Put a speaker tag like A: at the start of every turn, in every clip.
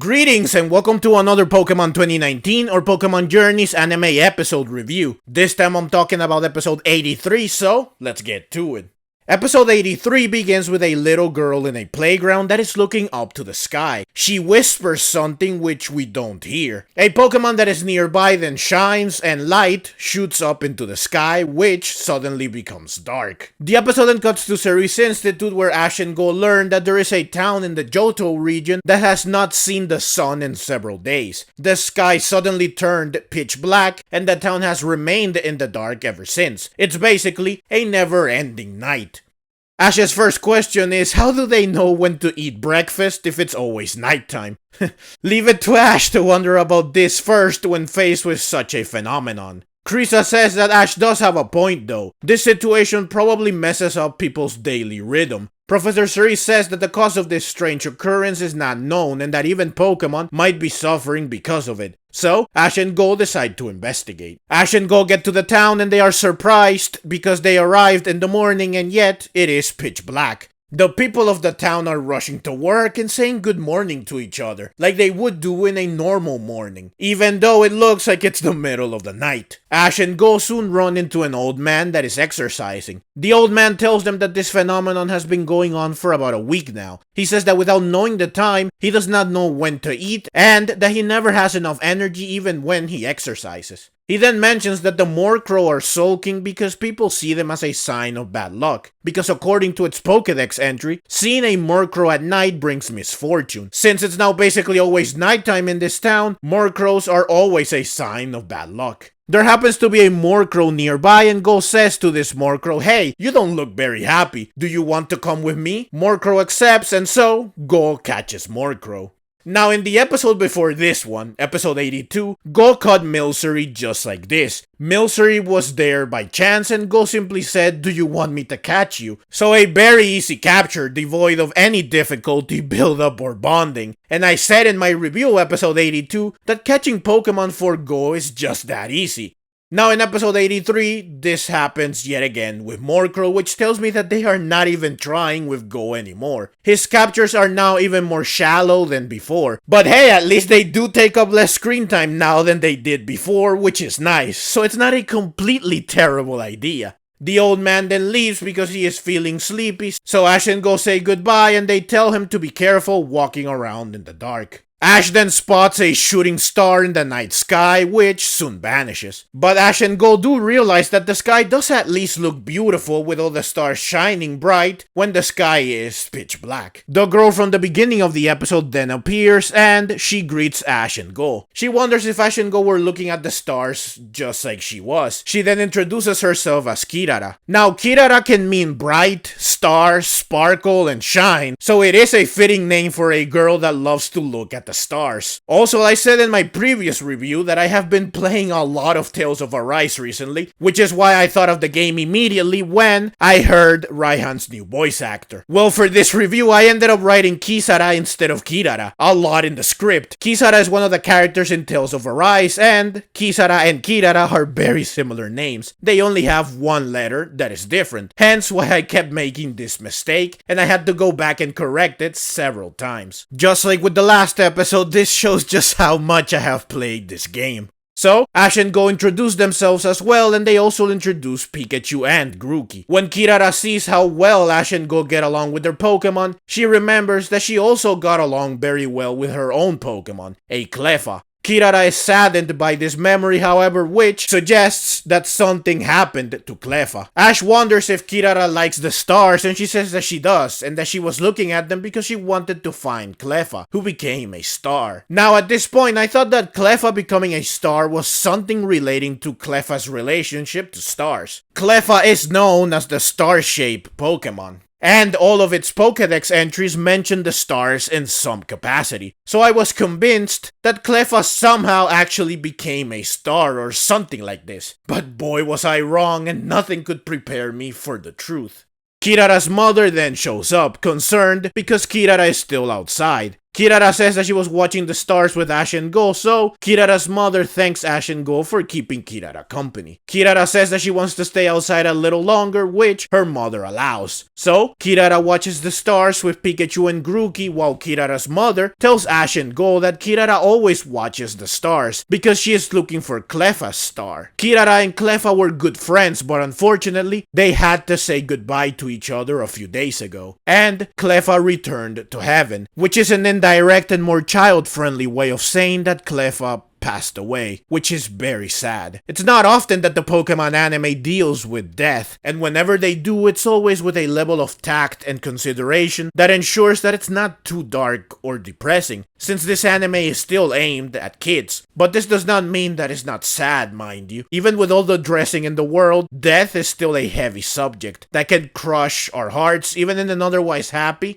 A: Greetings and welcome to another Pokemon 2019 or Pokemon Journeys anime episode review. This time I'm talking about episode 83, so let's get to it. Episode 83 begins with a little girl in a playground that is looking up to the sky. She whispers something which we don't hear. A Pokemon that is nearby then shines and light shoots up into the sky, which suddenly becomes dark. The episode then cuts to Ceres Institute where Ash and Goh learn that there is a town in the Johto region that has not seen the sun in several days. The sky suddenly turned pitch black and the town has remained in the dark ever since. It's basically a never-ending night. Ash's first question is, how do they know when to eat breakfast if it's always nighttime? Leave it to Ash to wonder about this first when faced with such a phenomenon. Krisa says that Ash does have a point though. This situation probably messes up people's daily rhythm. Professor Ceres says that the cause of this strange occurrence is not known and that even Pokemon might be suffering because of it. So, Ash and Goh decide to investigate. Ash and Goh get to the town and they are surprised because they arrived in the morning and yet it is pitch black. The people of the town are rushing to work and saying good morning to each other, like they would do in a normal morning, even though it looks like it's the middle of the night. Ash and Goh soon run into an old man that is exercising. The old man tells them that this phenomenon has been going on for about a week now. He says that without knowing the time, he does not know when to eat, and that he never has enough energy even when he exercises. He then mentions that the Murkrow are sulking because people see them as a sign of bad luck. Because according to its Pokédex entry, seeing a Murkrow at night brings misfortune. Since it's now basically always nighttime in this town, Murkrows are always a sign of bad luck. There happens to be a Murkrow nearby and Goh says to this Murkrow, "Hey, you don't look very happy. Do you want to come with me?" Murkrow accepts and so, Goh catches Murkrow. Now in the episode before this one, episode 82, Goh caught Milcery just like this. Milcery was there by chance and Goh simply said, "Do you want me to catch you?" So a very easy capture, devoid of any difficulty, build-up or bonding. And I said in my review episode 82 that catching Pokemon for Goh is just that easy. Now in episode 83, this happens yet again with Murkrow, which tells me that they are not even trying with Goh anymore. His captures are now even more shallow than before. But hey, at least they do take up less screen time now than they did before, which is nice, so it's not a completely terrible idea. The old man then leaves because he is feeling sleepy, so Ash and Goh say goodbye and they tell him to be careful walking around in the dark. Ash then spots a shooting star in the night sky, which soon vanishes. But Ash and Goh do realize that the sky does at least look beautiful with all the stars shining bright when the sky is pitch black. The girl from the beginning of the episode then appears and she greets Ash and Goh. She wonders if Ash and Goh were looking at the stars just like she was. She then introduces herself as Kirara. Now Kirara can mean bright, star, sparkle, and shine, so it is a fitting name for a girl that loves to look at the stars. Also, I said in my previous review that I have been playing a lot of Tales of Arise recently, which is why I thought of the game immediately when I heard Raihan's new voice actor. Well, for this review, I ended up writing Kisara instead of Kirara, a lot in the script. Kisara is one of the characters in Tales of Arise, and Kisara and Kirara are very similar names. They only have one letter that is different, hence why I kept making this mistake, and I had to go back and correct it several times. Just like with the last episode, this shows just how much I have played this game. So, Ash and Goh introduce themselves as well and they also introduce Pikachu and Grookey. When Kirara sees how well Ash and Goh get along with their Pokemon, she remembers that she also got along very well with her own Pokemon, a Cleffa. Kirara is saddened by this memory, however, which suggests that something happened to Cleffa. Ash wonders if Kirara likes the stars and she says that she does and that she was looking at them because she wanted to find Cleffa, who became a star. Now at this point, I thought that Cleffa becoming a star was something relating to Cleffa's relationship to stars. Cleffa is known as the star-shaped Pokemon. And all of its Pokédex entries mention the stars in some capacity. So I was convinced that Cleffa somehow actually became a star or something like this. But boy was I wrong and nothing could prepare me for the truth. Kirara's mother then shows up, concerned because Kirara is still outside. Kirara says that she was watching the stars with Ash and Goh, so Kirara's mother thanks Ash and Goh for keeping Kirara company. Kirara says that she wants to stay outside a little longer, which her mother allows. So Kirara watches the stars with Pikachu and Grookey, while Kirara's mother tells Ash and Goh that Kirara always watches the stars because she is looking for Cleffa's star. Kirara and Cleffa were good friends, but unfortunately they had to say goodbye to each other a few days ago, and Cleffa returned to heaven, which is an indirect and more child-friendly way of saying that Cleffa passed away, which is very sad. It's not often that the Pokemon anime deals with death, and whenever they do, it's always with a level of tact and consideration that ensures that it's not too dark or depressing, since this anime is still aimed at kids. But this does not mean that it's not sad, mind you. Even with all the dressing in the world, death is still a heavy subject that can crush our hearts even in an otherwise happy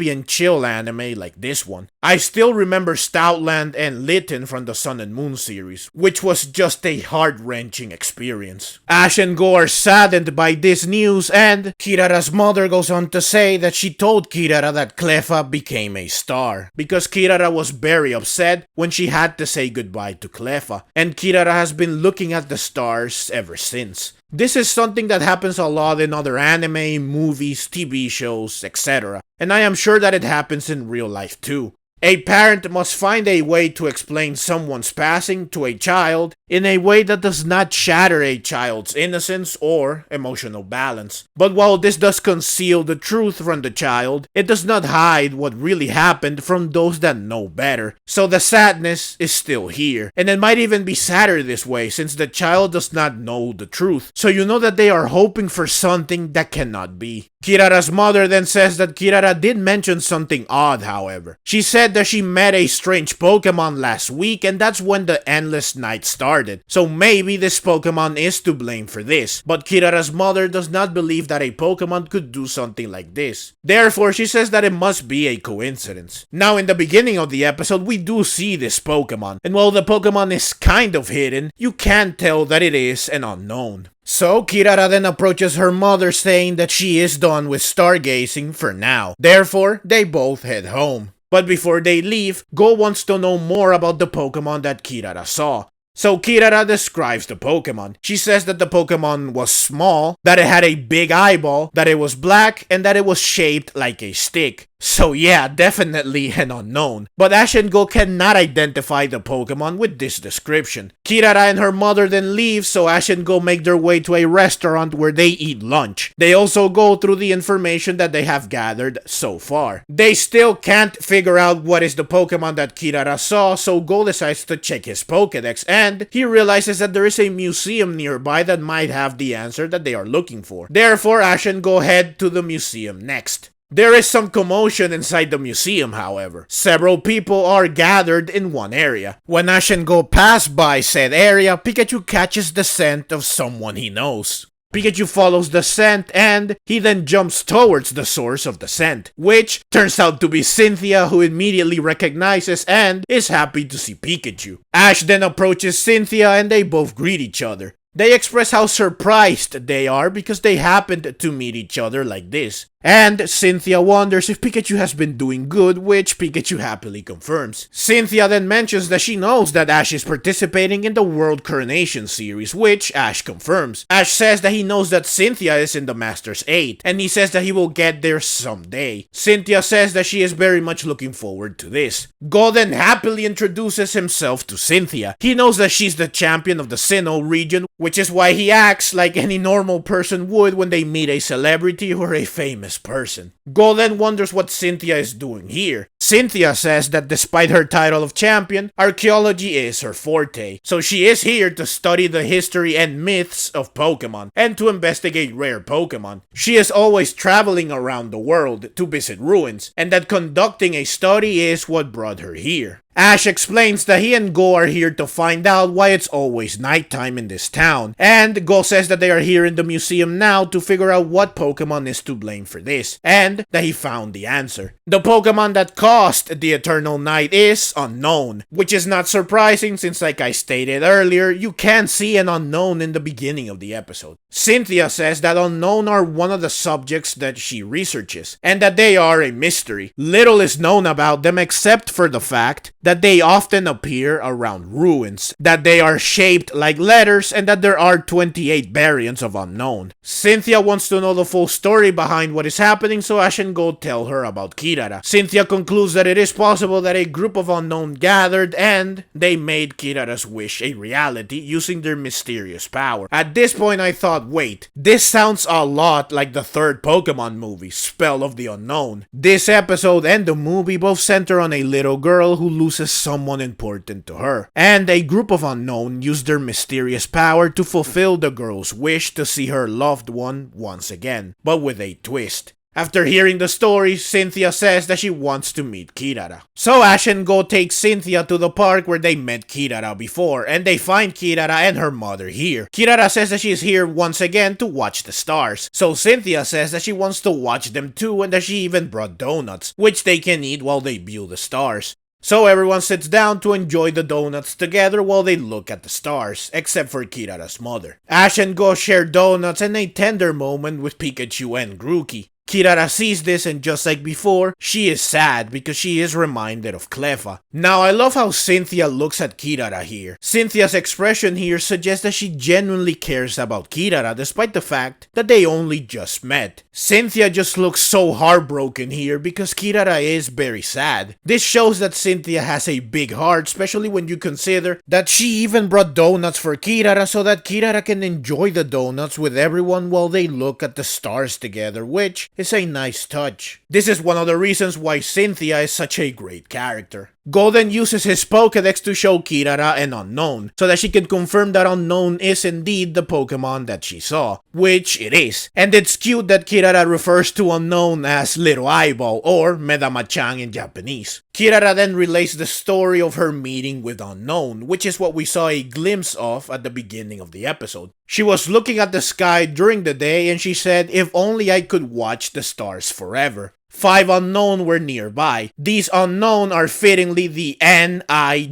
A: and chill anime like this one. I still remember Stoutland and Litten from the Sun and Moon series, which was just a heart-wrenching experience. Ash and Goh are saddened by this news, and Kirara's mother goes on to say that she told Kirara that Cleffa became a star, because Kirara was very upset when she had to say goodbye to Cleffa, and Kirara has been looking at the stars ever since. This is something that happens a lot in other anime, movies, TV shows, etc. And I am sure that it happens in real life too. A parent must find a way to explain someone's passing to a child in a way that does not shatter a child's innocence or emotional balance. But while this does conceal the truth from the child, it does not hide what really happened from those that know better. So the sadness is still here, and it might even be sadder this way since the child does not know the truth. So you know that they are hoping for something that cannot be. Kirara's mother then says that Kirara did mention something odd, however. She said that she met a strange Pokemon last week, and that's when the endless night started. So maybe this Pokemon is to blame for this, but Kirara's mother does not believe that a Pokemon could do something like this. Therefore, she says that it must be a coincidence. Now, in the beginning of the episode, we do see this Pokemon, and while the Pokemon is kind of hidden, you can tell that it is an unknown. So Kirara then approaches her mother saying that she is done with stargazing for now. Therefore, they both head home. But before they leave, Goh wants to know more about the Pokemon that Kirara saw. So Kirara describes the Pokemon. She says that the Pokemon was small, that it had a big eyeball, that it was black, and that it was shaped like a stick. So yeah, definitely an unknown. But Ash and Goh cannot identify the Pokemon with this description. Kirara and her mother then leave, so Ash and Goh make their way to a restaurant where they eat lunch. They also go through the information that they have gathered so far. They still can't figure out what is the Pokemon that Kirara saw, so Goh decides to check his Pokedex, and he realizes that there is a museum nearby that might have the answer that they are looking for. Therefore, Ash and Goh head to the museum next. There is some commotion inside the museum, however. Several people are gathered in one area. When Ash and Goh pass by said area, Pikachu catches the scent of someone he knows. Pikachu follows the scent and he then jumps towards the source of the scent, which turns out to be Cynthia, who immediately recognizes and is happy to see Pikachu. Ash then approaches Cynthia and they both greet each other. They express how surprised they are because they happened to meet each other like this. And Cynthia wonders if Pikachu has been doing good, which Pikachu happily confirms. Cynthia then mentions that she knows that Ash is participating in the World Coronation series, which Ash confirms. Ash says that he knows that Cynthia is in the Masters 8, and he says that he will get there someday. Cynthia says that she is very much looking forward to this. Goh then happily introduces himself to Cynthia. He knows that she's the champion of the Sinnoh region, which is why he acts like any normal person would when they meet a celebrity or a famous person. Goh then wonders what Cynthia is doing here. Cynthia says that despite her title of champion, archaeology is her forte, so she is here to study the history and myths of Pokemon, and to investigate rare Pokemon. She is always traveling around the world to visit ruins, and that conducting a study is what brought her here. Ash explains that he and Goh are here to find out why it's always nighttime in this town, and Goh says that they are here in the museum now to figure out what Pokemon is to blame for this, and that he found the answer. The Pokemon that caused the eternal night is Unown, which is not surprising since, like I stated earlier, you can see an Unown in the beginning of the episode. Cynthia says that Unown are one of the subjects that she researches, and that they are a mystery. Little is known about them except for the fact that they often appear around ruins, that they are shaped like letters, and that there are 28 variants of Unown. Cynthia wants to know the full story behind what is happening, so Ash and Goh tell her about Kirara. Cynthia concludes that it is possible that a group of Unown gathered and they made Kirara's wish a reality using their mysterious power. At this point I thought, wait, this sounds a lot like the third Pokemon movie, Spell of the Unknown. This episode and the movie both center on a little girl who loses someone important to her, and a group of Unown use their mysterious power to fulfill the girl's wish to see her loved one once again, but with a twist. After hearing the story, Cynthia says that she wants to meet Kirara. So Ash and Goh take Cynthia to the park where they met Kirara before, and they find Kirara and her mother here. Kirara says that she is here once again to watch the stars. So Cynthia says that she wants to watch them too, and that she even brought donuts, which they can eat while they view the stars. So everyone sits down to enjoy the donuts together while they look at the stars, except for Kirara's mother. Ash and Goh share donuts and a tender moment with Pikachu and Grookey. Kirara sees this, and just like before, she is sad because she is reminded of Cleffa. Now I love how Cynthia looks at Kirara here. Cynthia's expression here suggests that she genuinely cares about Kirara despite the fact that they only just met. Cynthia just looks so heartbroken here because Kirara is very sad. This shows that Cynthia has a big heart, especially when you consider that she even brought donuts for Kirara so that Kirara can enjoy the donuts with everyone while they look at the stars together, which is a nice touch. This is one of the reasons why Cynthia is such a great character. Goh then uses his Pokédex to show Kirara an Unown, so that she can confirm that Unown is indeed the Pokemon that she saw, which it is. And it's cute that Kirara refers to Unown as Little Eyeball, or Medama-chan in Japanese. Kirara then relates the story of her meeting with Unown, which is what we saw a glimpse of at the beginning of the episode. She was looking at the sky during the day and she said, "If only I could watch the stars forever." 5 Unown were nearby. These Unown are fittingly the N-I-G-H-T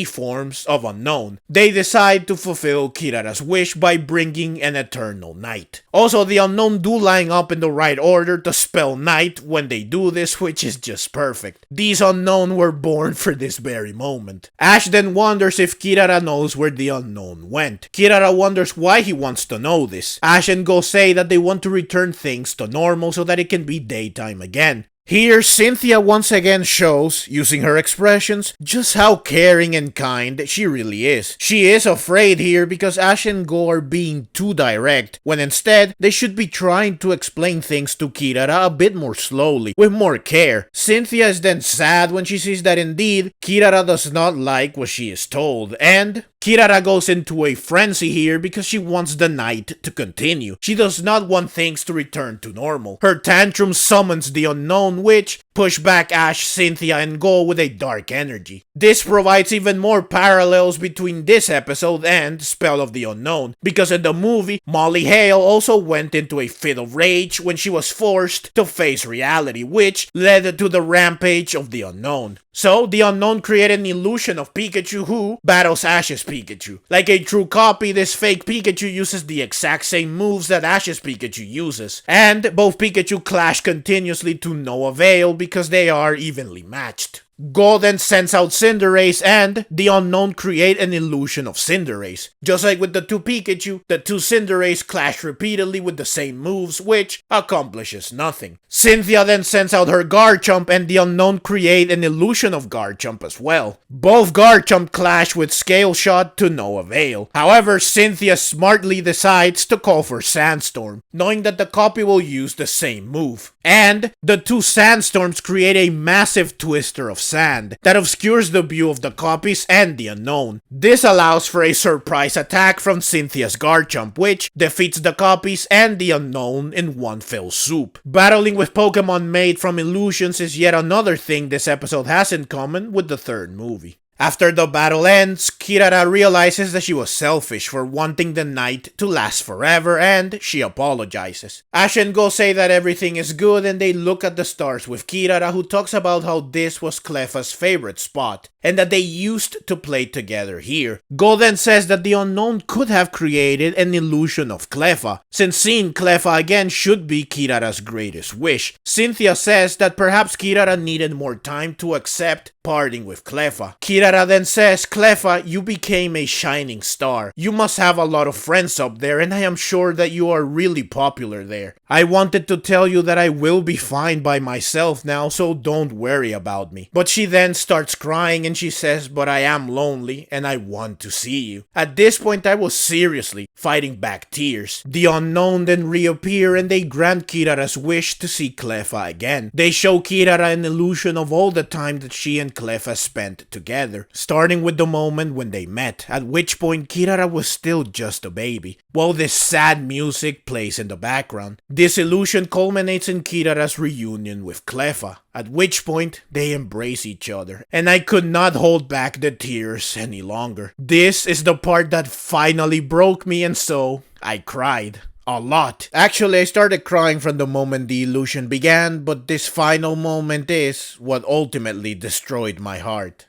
A: forms of Unown. They decide to fulfill Kirara's wish by bringing an eternal night. Also, the Unown do line up in the right order to spell night when they do this, which is just perfect. These Unown were born for this very moment. Ash then wonders if Kirara knows where the Unown went. Kirara wonders why he wants to know this. Ash and Goh say that they want to return things to normal so that it can be daytime again. Here, Cynthia once again shows, using her expressions, just how caring and kind she really is. She is afraid here because Ash and Goh are being too direct, when instead, they should be trying to explain things to Kirara a bit more slowly, with more care. Cynthia is then sad when she sees that indeed, Kirara does not like what she is told, and Kirara goes into a frenzy here because she wants the night to continue. She does not want things to return to normal. Her tantrum summons the Unown, which push back Ash, Cynthia, and Goh with a dark energy. This provides even more parallels between this episode and Spell of the Unknown, because in the movie, Molly Hale also went into a fit of rage when she was forced to face reality, which led to the rampage of the Unknown. So, the Unknown created an illusion of Pikachu who battles Ash's Pikachu. Like a true copy, this fake Pikachu uses the exact same moves that Ash's Pikachu uses, and both Pikachu clash continuously to no avail because they are evenly matched. Goh then sends out Cinderace and the Unknown create an illusion of Cinderace. Just like with the 2 Pikachu, the 2 Cinderace clash repeatedly with the same moves, which accomplishes nothing. Cynthia then sends out her Garchomp and the Unknown create an illusion of Garchomp as well. Both Garchomp clash with Scale Shot to no avail. However, Cynthia smartly decides to call for Sandstorm, knowing that the copy will use the same move. And the 2 Sandstorms create a massive twister of sand that obscures the view of the copies and the Unown. This allows for a surprise attack from Cynthia's Garchomp, which defeats the copies and the Unown in one fell swoop. Battling with Pokemon made from illusions is yet another thing this episode has in common with the third movie. After the battle ends, Kirara realizes that she was selfish for wanting the night to last forever, and she apologizes. Ash and Goh say that everything is good, and they look at the stars with Kirara, who talks about how this was Cleffa's favorite spot, and that they used to play together here. Goh then says that the Unown could have created an illusion of Cleffa, since seeing Cleffa again should be Kirara's greatest wish. Cynthia says that perhaps Kirara needed more time to accept parting with Cleffa. Kirara then says, "Cleffa, you became a shining star. You must have a lot of friends up there, and I am sure that you are really popular there. I wanted to tell you that I will be fine by myself now, so don't worry about me." But she then starts crying and she says, "But I am lonely and I want to see you." At this point, I was seriously fighting back tears. The Unown then reappear and they grant Kirara's wish to see Cleffa again. They show Kirara an illusion of all the time that she and Cleffa spent together, starting with the moment when they met, at which point Kirara was still just a baby, while this sad music plays in the background. This illusion culminates in Kirara's reunion with Cleffa, at which point they embrace each other, and I could not hold back the tears any longer. This is the part that finally broke me, and so I cried. A lot. Actually, I started crying from the moment the illusion began, but this final moment is what ultimately destroyed my heart.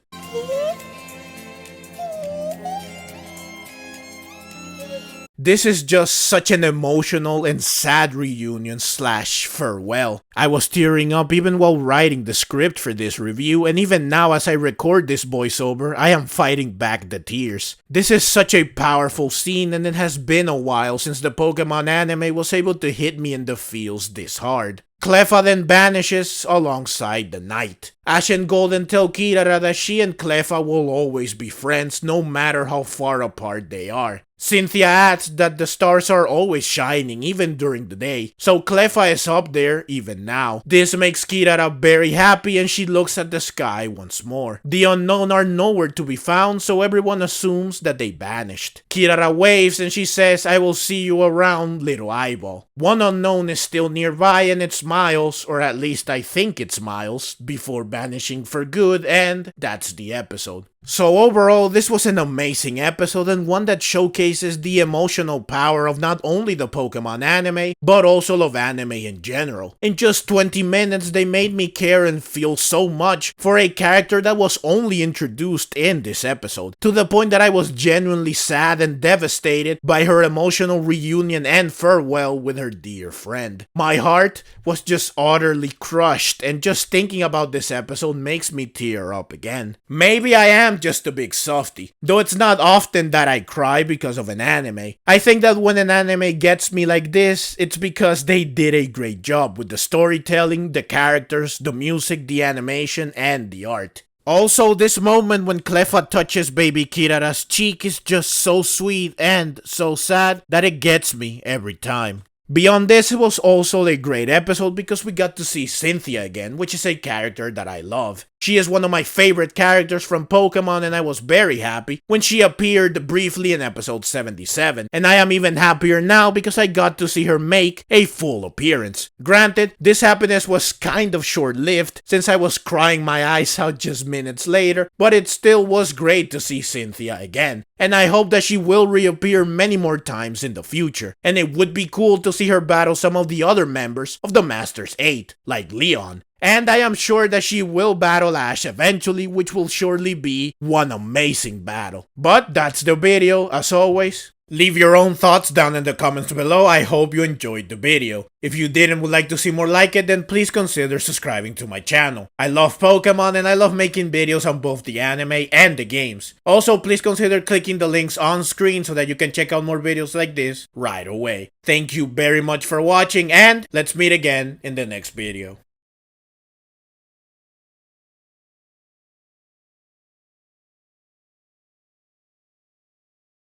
A: This is just such an emotional and sad reunion slash farewell. I was tearing up even while writing the script for this review, and even now as I record this voiceover, I am fighting back the tears. This is such a powerful scene, and it has been a while since the Pokemon anime was able to hit me in the feels this hard. Cleffa then vanishes alongside the night. Ash and Goh then tell Kirara that she and Cleffa will always be friends no matter how far apart they are. Cynthia adds that the stars are always shining even during the day, so Cleffa is up there even now. This makes Kirara very happy and she looks at the sky once more. The Unown are nowhere to be found, so everyone assumes that they vanished. Kirara waves and she says, "I will see you around, little eyeball." One Unown is still nearby and it smiles, or at least I think it smiles, before vanishing for good, and that's the episode. So overall, this was an amazing episode and one that showcases the emotional power of not only the Pokemon anime, but also of anime in general. In just 20 minutes, they made me care and feel so much for a character that was only introduced in this episode, to the point that I was genuinely sad and devastated by her emotional reunion and farewell with her dear friend. My heart was just utterly crushed, and just thinking about this episode makes me tear up again. Maybe I am just a big softie, though it's not often that I cry because of an anime. I think that when an anime gets me like this, it's because they did a great job with the storytelling, the characters, the music, the animation, and the art. Also, this moment when Cleffa touches baby Kirara's cheek is just so sweet and so sad that it gets me every time. Beyond this, it was also a great episode because we got to see Cynthia again, which is a character that I love. She is one of my favorite characters from Pokemon, and I was very happy when she appeared briefly in episode 77, and I am even happier now because I got to see her make a full appearance. Granted, this happiness was kind of short-lived since I was crying my eyes out just minutes later, but it still was great to see Cynthia again, and I hope that she will reappear many more times in the future, and it would be cool to see her battle some of the other members of the Masters 8, like Leon. And I am sure that she will battle Ash eventually, which will surely be one amazing battle. But that's the video, as always. Leave your own thoughts down in the comments below. I hope you enjoyed the video. If you did and would like to see more like it, then please consider subscribing to my channel. I love Pokemon and I love making videos on both the anime and the games. Also, please consider clicking the links on screen so that you can check out more videos like this right away. Thank you very much for watching, and let's meet again in the next video.